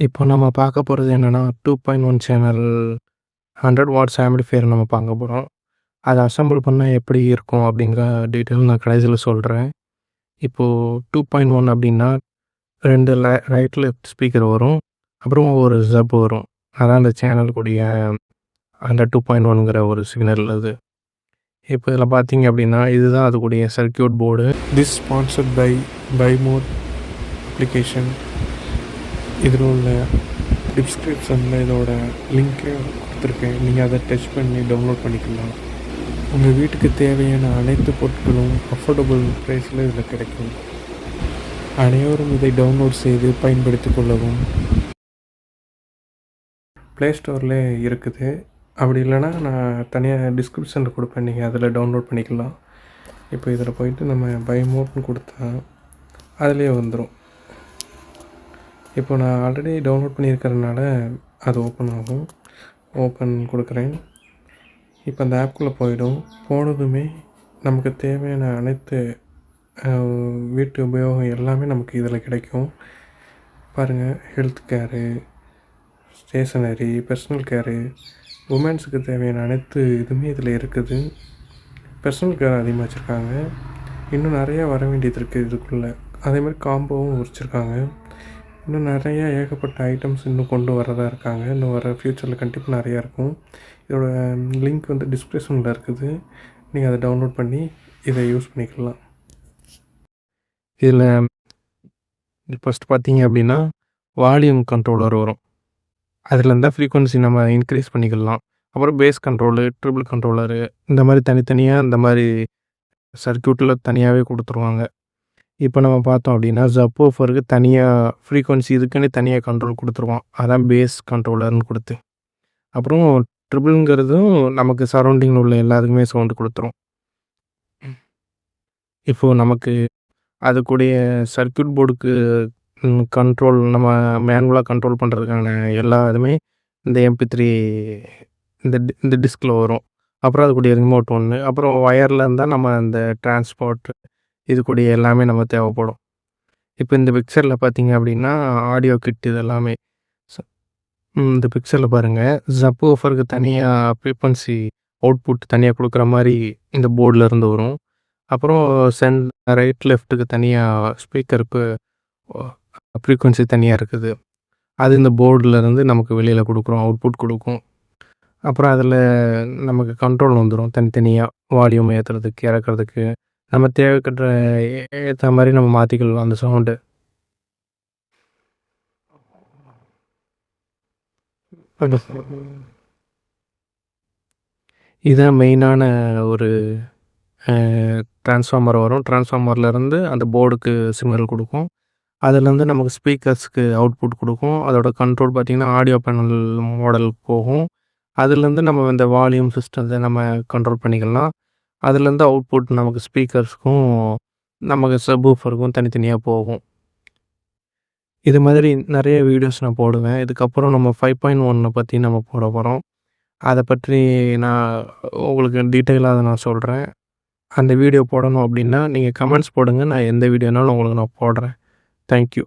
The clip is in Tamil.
இப்போ நம்ம பார்க்க போறது என்னன்னா, 2.1 சேனல் 100 வாட்ஸ் ஆம்பிளிஃபையர் நம்ம பார்க்க போறோம். அத அசெம்பிள் பண்ணா எப்படி இருக்கும் அப்படிங்கிற டீட்டெயில் நான் கடைசியில சொல்றேன். இப்போ 2.1 அப்படின்னா 2 ரைட், லெஃப்ட் ஸ்பீக்கர் வரும். அப்புறம் ஒரு சப் வரும். அதான் அந்த சேனலுக்குடைய அந்த 2.1ங்கிற ஒரு சிக்னல் அது. இப்போ இதில பார்த்தீங்க அப்படின்னா, இதுதான் அதுக்குடைய circuit board. This sponsored by Bymot application. இதில் உள்ள டிஸ்கிரிப்ஷனில் இதோட லிங்க்கை கொடுத்துருக்கேன். நீங்கள் அதை டச் பண்ணி டவுன்லோட் பண்ணிக்கலாம். உங்கள் வீட்டுக்கு தேவையான அனைத்து பொருட்களும் அஃபோர்டபுள் ப்ரைஸில் இதில் கிடைக்கும். அனைவரும் இதை டவுன்லோட் செய்து பயன்படுத்தி கொள்ளவும். ப்ளே ஸ்டோரில் இருக்குது. அப்படி இல்லைனா நான் தனியாக டிஸ்கிரிப்ஷனில் கொடுப்பேன். நீங்கள் அதில் டவுன்லோட் பண்ணிக்கலாம். இப்போ இதில் போயிட்டு நம்ம பை மோட்னு கொடுத்தா அதிலே வந்துடும். இப்போ நான் ஆல்ரெடி டவுன்லோட் பண்ணியிருக்கிறதுனால அது ஓப்பன் ஆகும். ஓப்பன் கொடுக்குறேன். இப்போ அந்த ஆப்குள்ளே போயிடும். போனதுமே நமக்கு தேவையான அனைத்து வீட்டு உபயோகம் எல்லாமே நமக்கு இதில் கிடைக்கும். பாருங்கள், ஹெல்த் கேரு, ஸ்டேஷனரி, பர்சனல் கேரு, உமன்ஸுக்கு தேவையான அனைத்து இதுவுமே இதில் இருக்குது. பர்சனல் கேர் அதிகமாக வச்சுருக்காங்க. இன்னும் நிறையா வர வேண்டியது இருக்குது இதுக்குள்ளே. அதேமாதிரி காம்போவும் வச்சுருக்காங்க. இன்னும் நிறையா ஏகப்பட்ட ஐட்டம்ஸ் இன்னும் கொண்டு வரதா இருக்காங்க. இன்னும் வர ஃப்யூச்சரில் கண்டிப்பாக நிறையா இருக்கும். இதோட லிங்க் வந்து டிஸ்கிரிப்ஷனில் இருக்குது. நீங்கள் அதை டவுன்லோட் பண்ணி இதை யூஸ் பண்ணிக்கலாம். இதில் ஃபஸ்ட்டு பார்த்தீங்க அப்படின்னா வால்யூம் கண்ட்ரோலர் வரும். அதில் இருந்தால் ஃப்ரீக்வன்சி நம்ம இன்க்ரீஸ் பண்ணிக்கலாம். அப்புறம் பேஸ் கண்ட்ரோலு, ட்ரிபிள் கண்ட்ரோலரு, இந்த மாதிரி தனித்தனியாக இந்த மாதிரி சர்க்யூட்டில் தனியாகவே கொடுத்துருவாங்க. இப்போ நம்ம பார்த்தோம் அப்படின்னா சப்வூஃபருக்கு தனியாக ஃப்ரீக்வன்சி இதுக்குன்னு தனியாக கண்ட்ரோல் கொடுத்துருவோம். அதான் பேஸ் கண்ட்ரோலர்னு கொடுத்து. அப்புறம் ட்ரிபிள்ங்கிறதும் நமக்கு சரௌண்டிங்கில் உள்ள எல்லாத்துக்குமே சவுண்டு கொடுத்துரும். இப்போது நமக்கு அதுக்குடைய சர்க்யூட் போர்டுக்கு கண்ட்ரோல் நம்ம மேனுவலாக கண்ட்ரோல் பண்ணுறதுக்கான எல்லா இதுவுமே இந்த MP3 இந்த டிஸ்கில் வரும். அப்புறம் அதுக்குடைய ரிமோட் ஒன்று. அப்புறம் ஒயரில் இருந்தால் நம்ம அந்த டிரான்ஸ்போர்ட் இதுக்குடைய எல்லாமே நம்ம தேவைப்படும். இப்போ இந்த பிக்சரில் பார்த்தீங்க அப்படின்னா ஆடியோ கிட் இது எல்லாமே. இந்த பிக்சரில் பாருங்கள், சப்வூஃபருக்கு தனியாக ஃப்ரீக்வன்சி அவுட்புட் தனியாக கொடுக்குற மாதிரி இந்த போர்டில் இருந்து வரும். அப்புறம் ரைட் லெஃப்ட்டுக்கு தனியாக ஸ்பீக்கருக்கு ஃப்ரீக்வன்சி தனியாக இருக்குது. அது இந்த போர்டிலேருந்து நமக்கு வெளியில் கொடுக்குறோம், அவுட்புட் கொடுக்கும். அப்புறம் அதில் நமக்கு கண்ட்ரோல் வந்துடும் தனித்தனியாக. வால்யூம் ஏற்றுறதுக்கு, இறக்குறதுக்கு, நம்ம தேவைக்கற்ற ஏற்ற மாதிரி நம்ம மாற்றிக்கலாம் அந்த சவுண்டு. இதுதான் மெயினான ஒரு டிரான்ஸ்ஃபார்மர் வரும். டிரான்ஸ்ஃபார்மர்லேருந்து அந்த போர்டுக்கு சிக்னல் கொடுக்கும். அதுலேருந்து நமக்கு ஸ்பீக்கர்ஸ்க்கு அவுட்புட் கொடுக்கும். அதோட கண்ட்ரோல் பார்த்திங்கன்னா ஆடியோ பேனல் மாடல் போகும். அதுலேருந்து நம்ம இந்த வால்யூம் சிஸ்டத்தை நம்ம கண்ட்ரோல் பண்ணிக்கலாம். அதுலேருந்து அவுட்புட் நமக்கு ஸ்பீக்கர்ஸ்க்கும் நமக்கு சப்வூஃபருக்கும் தனித்தனியாக போகும். இது மாதிரி நிறைய வீடியோஸ் நான் போடுவேன். இதுக்கப்புறம் நம்ம 5.1 பற்றி நம்ம போட போகிறோம். அதை பற்றி நான் உங்களுக்கு டீட்டெயிலாக அதை நான் சொல்கிறேன். அந்த வீடியோ போடணும் அப்படின்னா நீங்கள் கமெண்ட்ஸ் போடுங்க. நான் எந்த வீடியோனாலும் உங்களுக்கு நான் போடுறேன். தேங்க்யூ.